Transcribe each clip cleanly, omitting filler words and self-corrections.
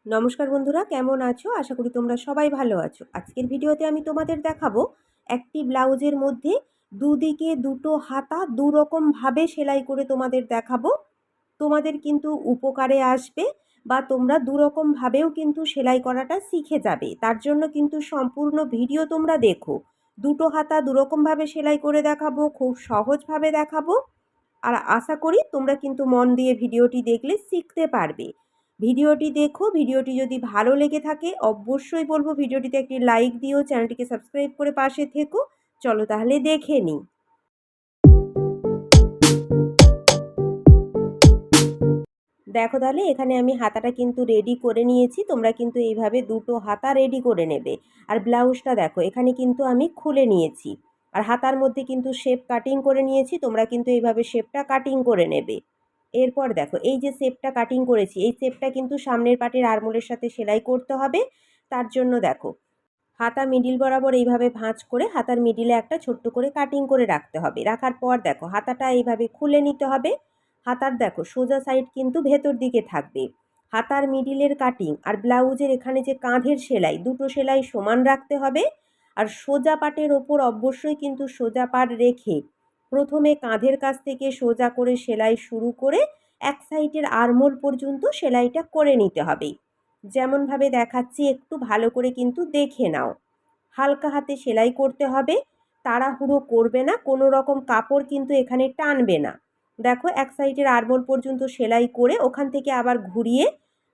নমস্কার বন্ধুরা, কেমন আছো? আশা করি তোমরা সবাই ভালো আছো। আজকের ভিডিওতে আমি তোমাদের দেখাবো একটি ব্লাউজের মধ্যে দুদিকে দুটো হাতা দুরকমভাবে সেলাই করে তোমাদের দেখাবো। তোমাদের কিন্তু উপকারে আসবে বা তোমরা দুরকমভাবেও কিন্তু সেলাই করাটা শিখে যাবে। তার জন্য কিন্তু সম্পূর্ণ ভিডিও তোমরা দেখো। দুটো হাতা দুরকমভাবে সেলাই করে দেখাবো, খুব সহজভাবে দেখাবো। আর আশা করি তোমরা কিন্তু মন দিয়ে ভিডিওটি দেখলে শিখতে পারবে। ভিডিওটি দেখো, ভিডিওটি যদি ভালো লেগে থাকে অবশ্যই বলবো ভিডিওটিতে একটি লাইক দিও, চ্যানেলটিকে সাবস্ক্রাইব করে পাশে থেকো। চলো তাহলে দেখে নিই। দেখো তাহলে এখানে আমি হাতাটা কিন্তু রেডি করে নিয়েছি। তোমরা কিন্তু এইভাবে দুটো হাতা রেডি করে নেবে। আর ব্লাউজটা দেখো এখানে কিন্তু আমি খুলে নিয়েছি। আর হাতার মধ্যে কিন্তু শেপ কাটিং করে নিয়েছি। তোমরা কিন্তু এইভাবে শেপটা কাটিং করে নেবে। এরপর দেখো এই যে শেপটা কাটিং করেছি, এই শেপটা কিন্তু সামনের পাটের আরমোলের সাথে সেলাই করতে হবে। তার জন্য দেখো হাতা মিডিল বরাবর এইভাবে ভাঁজ করে হাতার মিডিলে একটা ছোট্ট করে কাটিং করে রাখতে হবে। রাখার পর দেখো হাতাটা এইভাবে খুলে নিতে হবে। হাতার দেখো সোজা সাইড কিন্তু ভেতর দিকে থাকবে। হাতার মিডিলের কাটিং আর ব্লাউজের এখানে যে কাঁধের সেলাই, দুটো সেলাই সমান রাখতে হবে। আর সোজা পাটের ওপর অবশ্যই কিন্তু সোজা পাট রেখে প্রথমে কাঁধের কাছ থেকে সোজা করে সেলাই শুরু করে এক সাইডের আরমোল পর্যন্ত সেলাইটা করে নিতে হবে। যেমনভাবে দেখাচ্ছি একটু ভালো করে কিন্তু দেখে নাও। হালকা হাতে সেলাই করতে হবে, তাড়াহুড়ো করবে না, কোনো রকম কাপড় কিন্তু এখানে টানবে না। দেখো এক সাইডের আরমোল পর্যন্ত সেলাই করে ওখান থেকে আবার ঘুরিয়ে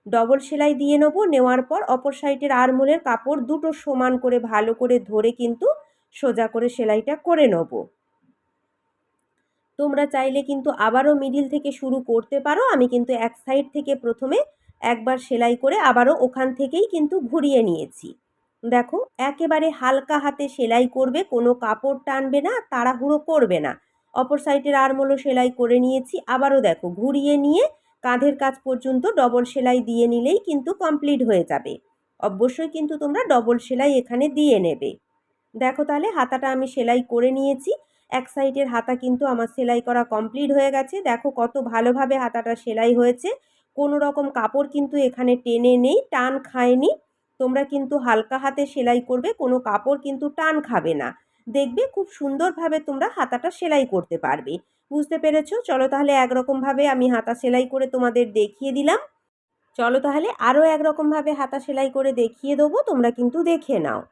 ডবল সেলাই দিয়ে নেবো। নেওয়ার পর অপর সাইডের আরমোলের কাপড় দুটো সমান করে ভালো করে ধরে কিন্তু সোজা করে সেলাইটা করে নেবো। তোমরা চাইলে কিন্তু আবারও মিডিল থেকে শুরু করতে পারো। আমি কিন্তু এক সাইড থেকে প্রথমে একবার সেলাই করে আবারও ওখান থেকেই কিন্তু ঘুরিয়ে নিয়েছি। দেখো একেবারে হালকা হাতে সেলাই করবে, কোনো কাপড় টানবে না, তাড়াহুড়ো করবে না। অপর সাইডের আরমোলও সেলাই করে নিয়েছি। আবারও দেখো ঘুরিয়ে নিয়ে কাঁধের কাছ পর্যন্ত ডবল সেলাই দিয়ে নিলেই কিন্তু কমপ্লিট হয়ে যাবে। অবশ্যই কিন্তু তোমরা ডবল সেলাই এখানে দিয়ে নেবে। দেখো তাহলে হাতাটা আমি সেলাই করে নিয়েছি। এক সাইডের হাতা কিন্তু আমার সেলাই করা কমপ্লিট হয়ে গেছে। দেখো কত ভালোভাবে হাতাটা সেলাই হয়েছে। কোনো রকম কাপড় কিন্তু এখানে টেনে নেই, টান খায়নি। তোমরা কিন্তু হালকা হাতে সেলাই করবে, কোনো কাপড় কিন্তু টান খাবে না। দেখবে খুব সুন্দরভাবে তোমরা হাতাটা সেলাই করতে পারবে। বুঝতে পেরেছো? চলো তাহলে একরকমভাবে আমি হাতা সেলাই করে তোমাদের দেখিয়ে দিলাম। চলো তাহলে আরও একরকমভাবে হাতা সেলাই করে দেখিয়ে দেবো, তোমরা কিন্তু দেখে নাও।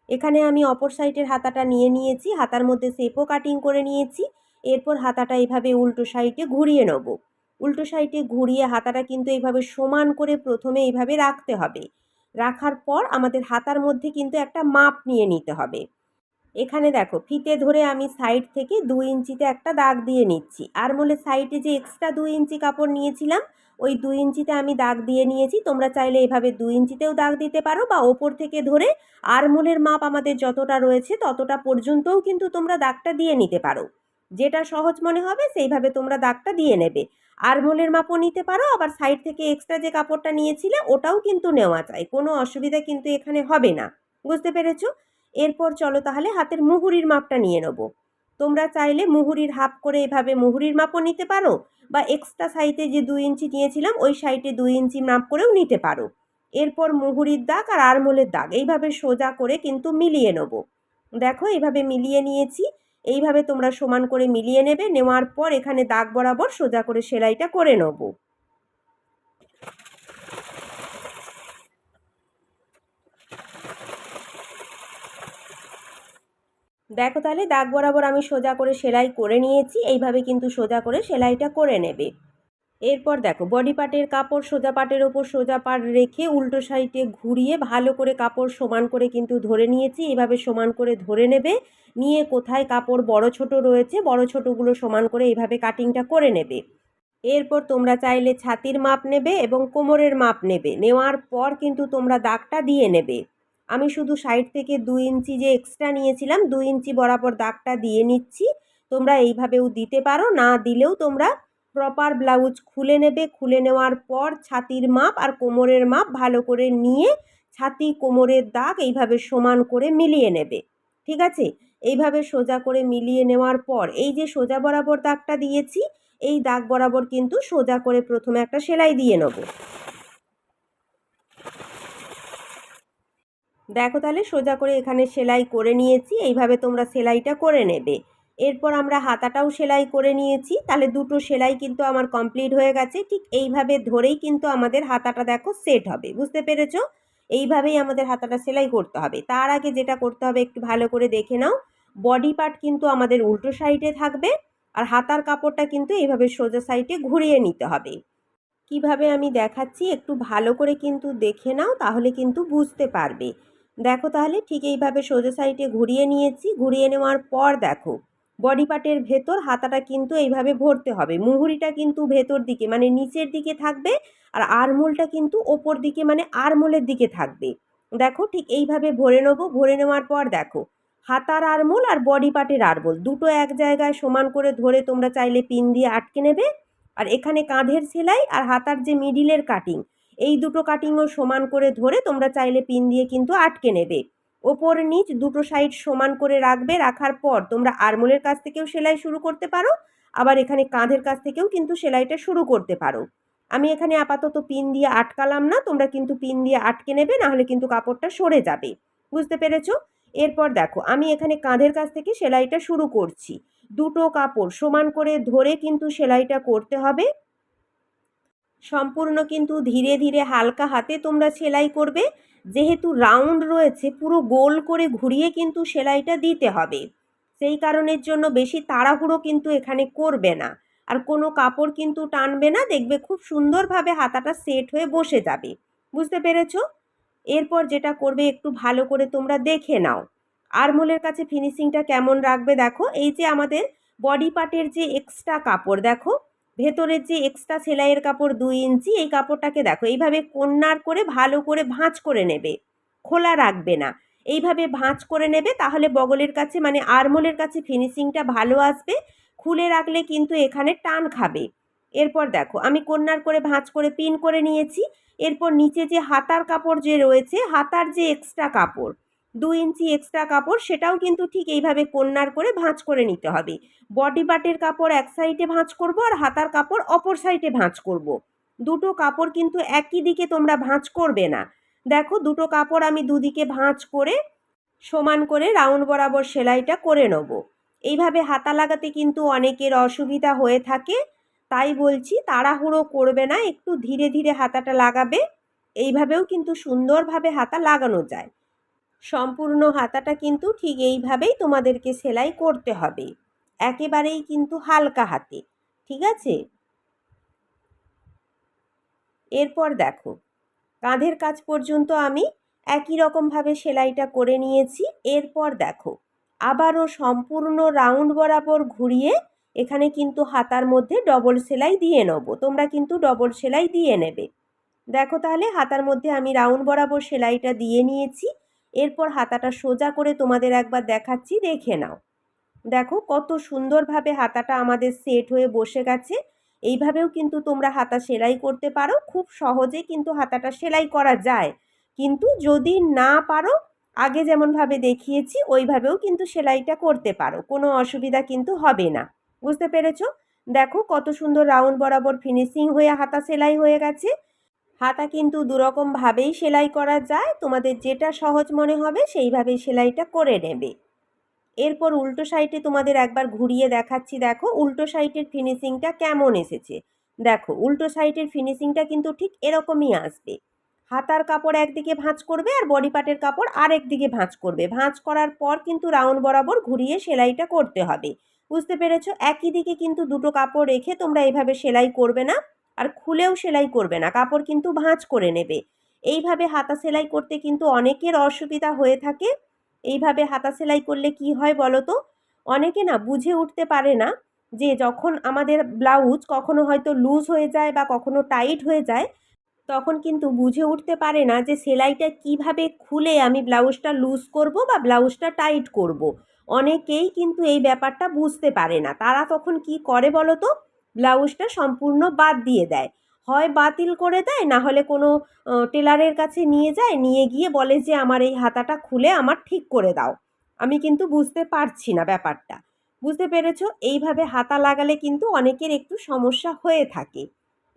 এখানে আমি অপর সাইডের হাতাটা নিয়ে নিয়েছি, হাতার মধ্যে শেপও কাটিং করে নিয়েছি। এরপর হাতাটা এইভাবে উল্টো সাইডে ঘুরিয়ে নেব। উল্টো সাইডে ঘুরিয়ে হাতাটা কিন্তু এইভাবে সমান করে প্রথমে এইভাবে রাখতে হবে। রাখার পর আমাদের হাতার মধ্যে কিন্তু একটা মাপ নিয়ে নিতে হবে। এখানে দেখো ফিতে ধরে আমি সাইড থেকে 2 ইঞ্চিতে একটা দাগ দিয়ে নিচ্ছি। আরমোলের সাইডে যে এক্সট্রা 2 ইঞ্চি কাপড় নিয়েছিলাম ওই 2 ইঞ্চিতে আমি দাগ দিয়ে নিয়েছি। তোমরা চাইলে এভাবে 2 ইঞ্চিতেও দাগ দিতে পারো বা ওপর থেকে ধরে আরমোলের মাপ আমাদের যতটা রয়েছে ততটা পর্যন্তও কিন্তু তোমরা দাগটা দিয়ে নিতে পারো। যেটা সহজ মনে হবে সেইভাবে তোমরা দাগটা দিয়ে নেবে। আরমোলের মাপও নিতে পারো, আবার সাইড থেকে এক্সট্রা যে কাপড়টা নিয়েছিলে ওটাও কিন্তু নেওয়া যায়, কোনো অসুবিধা কিন্তু এখানে হবে না। বুঝতে পেরেছো? এরপর চলো তাহলে হাতের মুহুরির মাপটা নিয়ে নেব। তোমরা চাইলে মুহুরির হাফ করে এভাবে মুহুরির মাপও নিতে পারো বা এক্সট্রা সাইডে যে 2 ইঞ্চি নিয়েছিলাম ওই সাইডে 2 ইঞ্চি মাপ করেও নিতে পারো। এরপর মুহুরির দাগ আর আরমোলের দাগ এইভাবে সোজা করে কিন্তু মিলিয়ে নেব। দেখো এইভাবে মিলিয়ে নিয়েছি। এইভাবে তোমরা সমান করে মিলিয়ে নেবে। নেওয়ার পর এখানে দাগ বরাবর সোজা করে সেলাইটা করে নেব। দেখো তাহলে দাগ বরাবর আমি সোজা করে সেলাই করে নিয়েছি। এইভাবে কিন্তু সোজা করে সেলাইটা করে নেবে। এরপর দেখো বডি পার্টের কাপড় সোজা পাটের ওপর সোজা পাট রেখে উল্টো সাইডে ঘুরিয়ে ভালো করে কাপড় সমান করে কিন্তু ধরে নিয়েছি। এইভাবে সমান করে ধরে নেবে। নিয়ে কোথায় কাপড় বড় ছোট রয়েছে বড় ছোটগুলো সমান করে এইভাবে কাটিংটা করে নেবে। এরপর তোমরা চাইলে ছাতির মাপ নেবে এবং কোমরের মাপ নেবে। নেওয়ার পর কিন্তু তোমরা দাগটা দিয়ে নেবে। আমি শুধু সাইড থেকে 2 ইঞ্চি যে এক্সট্রা নিয়েছিলাম 2 ইঞ্চি বরাবর দাগটা দিয়ে নিচ্ছি। তোমরা এইভাবেও দিতে পারো, না দিলেও তোমরা প্রপার ব্লাউজ খুলে নেবে। খুলে নেওয়ার পর ছাতির মাপ আর কোমরের মাপ ভালো করে নিয়ে ছাতি কোমরের দাগ এইভাবে সমান করে মিলিয়ে নেবে। ঠিক আছে? এইভাবে সোজা করে মিলিয়ে নেওয়ার পর এই যে সোজা বরাবর দাগটা দিয়েছি এই দাগ বরাবর কিন্তু সোজা করে প্রথমে একটা সেলাই দিয়ে নেব। দেখো তাহলে সোজা করে এখানে সেলাই করে নিয়েছি, এইভাবে তোমরা সেলাইটা করে নেবে। এরপর আমরা হাতাটাও সেলাই করে নিয়েছি, তাহলে দুটো সেলাই কিন্তু আমার কমপ্লিট হয়ে গেছে। ঠিক এইভাবে ধরেই কিন্তু আমাদের হাতাটা দেখো সেট হবে, বুঝতে পেরেছো? এইভাবেই আমাদের হাতাটা সেলাই করতে হবে। তার আগে যেটা করতে হবে একটু ভালো করে দেখে নাও, বডি পার্ট কিন্তু আমাদের উল্টো সাইডে থাকবে, আর হাতার কাপড়টা কিন্তু এইভাবে সোজা সাইডে ঘুরিয়ে নিতে হবে। কিভাবে আমি দেখাচ্ছি একটু ভালো করে কিন্তু দেখে নাও, তাহলে কিন্তু বুঝতে পারবে। দেখো তাহলে ঠিক এইভাবে সোজা সাইডে ঘুরিয়ে নিয়েছি। ঘুরিয়ে নেওয়ার পর দেখো বডি পার্টের ভেতর হাতাটা কিন্তু এইভাবে ভরতে হবে। মুহুরিটা কিন্তু ভেতর দিকে মানে নিচের দিকে থাকবে, আর আরমোলটা কিন্তু ওপর দিকে মানে আরমোলের দিকে থাকবে। দেখো ঠিক এইভাবে ভরে নেবো। ভরে নেওয়ার পর দেখো হাতার আরমোল আর বডি পার্টের আরমোল দুটো এক জায়গায় সমান করে ধরে তোমরা চাইলে পিন দিয়ে আটকে নেবে। আর এখানে কাঁধের সেলাই আর হাতার যে মিডিলের কাটিং, এই দুটো কাটিংও সমান করে ধরে তোমরা চাইলে পিন দিয়ে কিন্তু আটকে নেবে। ওপর নিচ দুটো সাইড সমান করে রাখবে। রাখার পর তোমরা আরমোলের কাছ থেকেও সেলাই শুরু করতে পারো, আবার এখানে কাঁধের কাছ থেকেও কিন্তু সেলাইটা শুরু করতে পারো। আমি এখানে আপাতত পিন দিয়ে আটকালাম না, তোমরা কিন্তু পিন দিয়ে আটকে নেবে, নাহলে কিন্তু কাপড়টা সরে যাবে। বুঝতে পেরেছো? এরপর দেখো আমি এখানে কাঁধের কাছ থেকে সেলাইটা শুরু করছি। দুটো কাপড় সমান করে ধরে কিন্তু সেলাইটা করতে হবে। সম্পূর্ণ কিন্তু ধীরে ধীরে হালকা হাতে তোমরা সেলাই করবে। যেহেতু রাউন্ড রয়েছে, পুরো গোল করে ঘুরিয়ে কিন্তু সেলাইটা দিতে হবে। সেই কারণের জন্য বেশি তাড়াহুড়ো কিন্তু এখানে করবে না, আর কোনো কাপড় কিন্তু টানবে না। দেখবে খুব সুন্দরভাবে হাতাটা সেট হয়ে বসে যাবে। বুঝতে পেরেছো? এরপর যেটা করবে একটু ভালো করে তোমরা দেখে নাও আরমোলের কাছে ফিনিশিংটা কেমন রাখবে। দেখো এই যে আমাদের বডি পার্টের যে এক্সট্রা কাপড়, দেখো ভেতরের যে এক্সট্রা সেলাইয়ের কাপড় 2 ইঞ্চি, এই কাপড়টাকে দেখো এইভাবে কর্নার করে ভালো করে ভাঁজ করে নেবে, খোলা রাখবে না। এইভাবে ভাঁজ করে নেবে, তাহলে বগলের কাছে মানে আরমোলের কাছে ফিনিশিংটা ভালো আসবে। খুলে রাখলে কিন্তু এখানে টান খাবে। এরপর দেখো আমি কর্নার করে ভাঁজ করে পিন করে নিয়েছি। এরপর নিচে যে হাতার কাপড় যে রয়েছে, হাতার যে এক্সট্রা কাপড় 2 ইঞ্চি এক্সট্রা কাপড়, সেটাও কিন্তু ঠিক এইভাবে কর্নার করে ভাঁজ করে নিতে হবে। বডি পার্টের কাপড় এক সাইডে ভাঁজ করব, আর হাতার কাপড় অপর সাইডে ভাঁজ করব। দুটো কাপড় কিন্তু একই দিকে তোমরা ভাঁজ করবে না। দেখো দুটো কাপড় আমি দুদিকে ভাঁজ করে সমান করে রাউন্ড বরাবর সেলাইটা করে নেব। এইভাবে হাতা লাগাতে কিন্তু অনেকের অসুবিধা হয়ে থাকে, তাই বলছি তাড়াহুড়ো করবে না, একটু ধীরে ধীরে হাতাটা লাগাবে। এইভাবেও কিন্তু সুন্দরভাবে হাতা লাগানো যায়। সম্পূর্ণ হাতাটা কিন্তু ঠিক এইভাবেই তোমাদেরকে সেলাই করতে হবে, একেবারেই কিন্তু হালকা হাতে। ঠিক আছে? এরপর দেখো কাঁধের কাছ পর্যন্ত আমি একই রকমভাবে সেলাইটা করে নিয়েছি। এরপর দেখো আবারও সম্পূর্ণ রাউন্ড বরাবর ঘুরিয়ে এখানে কিন্তু হাতার মধ্যে ডবল সেলাই দিয়ে নেব। তোমরা কিন্তু ডবল সেলাই দিয়ে নেবে। দেখো তাহলে হাতার মধ্যে আমি রাউন্ড বরাবর সেলাইটা দিয়ে নিয়েছি। এরপর হাতাটা সোজা করে তোমাদের একবার দেখাচ্ছি, দেখে নাও। দেখো কত সুন্দরভাবে হাতাটা আমাদের সেট হয়ে বসে গেছে। এইভাবেও কিন্তু তোমরা হাতা সেলাই করতে পারো, খুব সহজে কিন্তু হাতাটা সেলাই করা যায়। কিন্তু যদি না পারো, আগে যেমনভাবে দেখিয়েছি ওইভাবেও কিন্তু সেলাইটা করতে পারো, কোনো অসুবিধা কিন্তু হবে না। বুঝতে পেরেছো? দেখো কত সুন্দর রাউন্ড বরাবর ফিনিশিং হয়ে হাতা সেলাই হয়ে গেছে। হাতা কিন্তু দুরকমভাবেই সেলাই করা যায়, তোমাদের যেটা সহজ মনে হবে সেইভাবেই সেলাইটা করে নেবে। এরপর উল্টো সাইডে তোমাদের একবার ঘুরিয়ে দেখাচ্ছি। দেখো উল্টো সাইডের ফিনিশিংটা কেমন এসেছে। দেখো উল্টো সাইডের ফিনিশিংটা কিন্তু ঠিক এরকমই আসবে। হাতার কাপড় একদিকে ভাঁজ করবে, আর বডি পার্টের কাপড় আরেক দিকে ভাঁজ করবে। ভাঁজ করার পর কিন্তু রাউন্ড বরাবর ঘুরিয়ে সেলাইটা করতে হবে। বুঝতে পেরেছো? একই দিকে কিন্তু দুটো কাপড় রেখে তোমরা এইভাবে সেলাই করবে না, আর খুলেও সেলাই করবে না, কাপড় কিন্তু ভাঁজ করে নেবে। এইভাবে হাতা সেলাই করতে কিন্তু অনেকের অসুবিধা হয়ে থাকে। এইভাবে হাতা সেলাই করলে কি হয় বলো তো, অনেকে না বুঝে উঠতে পারে না যে যখন আমাদের ব্লাউজ কখনো হয়তো লুজ হয়ে যায় বা কখনো টাইট হয়ে যায়, তখন কিন্তু বুঝে উঠতে পারে না যে সেলাইটা কিভাবে খুলে আমি ব্লাউজটা লুজ করব বা ব্লাউজটা টাইট করব। অনেকেই কিন্তু এই ব্যাপারটা বুঝতে পারে না। তারা তখন কি করে বলো তো, ব্লাউজটা সম্পূর্ণ বাদ দিয়ে দেয়। হয় বাতিল করে দেয়, না হলে কোনো টেলারের কাছে নিয়ে যায়, নিয়ে গিয়ে বলে যে আমার এই হাতাটা খুলে আমার ঠিক করে দাও, আমি কিন্তু বুঝতে পারছি না ব্যাপারটা। বুঝতে পেরেছো? এইভাবে হাতা লাগালে কিন্তু অনেকের একটু সমস্যা হয়ে থাকে।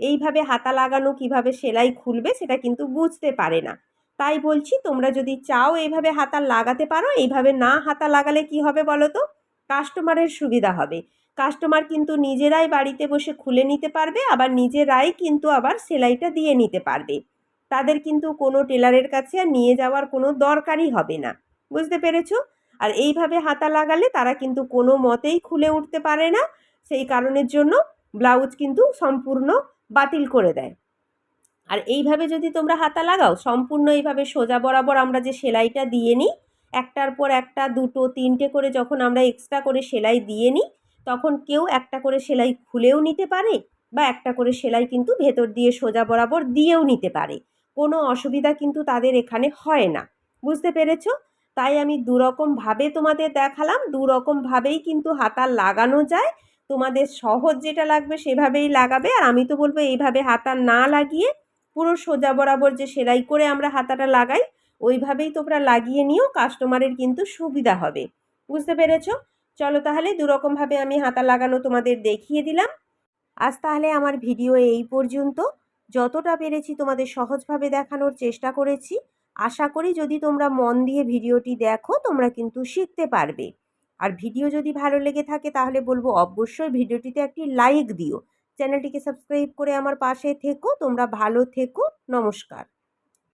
এইভাবে হাতা লাগানো কিভাবে সেলাই খুলবে সেটা কিন্তু বুঝতে পারে না। তাই বলছি তোমরা যদি চাও এইভাবে হাতা লাগাতে পারো। এইভাবে না হাতা লাগালে কি হবে বলো তো, কাস্টমারের সুবিধা হবে। কাস্টমার কিন্তু নিজেরাই বাড়িতে বসে খুলে নিতে পারবে, আবার নিজেরাই কিন্তু আবার সেলাইটা দিয়ে নিতে পারবে। তাদের কিন্তু কোনো টেলারের কাছে আর নিয়ে যাওয়ার কোনো দরকারই হবে না। বুঝতে পেরেছো? আর এইভাবে হাতা লাগালে তারা কিন্তু কোনো মতেই খুলে উঠতে পারে না। সেই কারণের জন্য ব্লাউজ কিন্তু সম্পূর্ণ বাতিল করে দেয়। আর এইভাবে যদি তোমরা হাতা লাগাও, সম্পূর্ণ এইভাবে সোজা বরাবর আমরা যে সেলাইটা দিয়ে নিই, একটার পর একটা, দুটো, তিনটে করে যখন আমরা এক্সট্রা করে সেলাই দিয়ে নিই, তখন কেউ একটা করে সেলাই খুলেও নিতে পারে, বা একটা করে সেলাই কিন্তু ভেতর দিয়ে সোজা বরাবর দিয়েও নিতে পারে। কোনো অসুবিধা কিন্তু তাদের এখানে হয় না। বুঝতে পেরেছো? তাই আমি দুরকমভাবে তোমাদের দেখালাম। দুরকমভাবেই কিন্তু হাতা লাগানো যায়। তোমাদের সহজ যেটা লাগবে সেভাবেই লাগাবে। আর আমি তো বলবো এইভাবে হাতা না লাগিয়ে পুরো সোজা বরাবর যে সেলাই করে আমরা হাতাটা লাগাই, ওইভাবেই তোমরা লাগিয়ে নিও, কাস্টমারের কিন্তু সুবিধা হবে। বুঝতে পেরেছো? চলো তাহলে দুরকমভাবে আমি হাতা লাগানো তোমাদের দেখিয়ে দিলাম। আজ তাহলে আমার ভিডিও এই পর্যন্ত। যতটা পেরেছি তোমাদের সহজভাবে দেখানোর চেষ্টা করেছি। আশা করি যদি তোমরা মন দিয়ে ভিডিওটি দেখো, তোমরা কিন্তু শিখতে পারবে। আর ভিডিও যদি ভালো লেগে থাকে তাহলে বলবো অবশ্যই ভিডিওটিতে একটি লাইক দিও। চ্যানেলটিকে সাবস্ক্রাইব করে আমার পাশে থেকো। তোমরা ভালো থেকো। নমস্কার।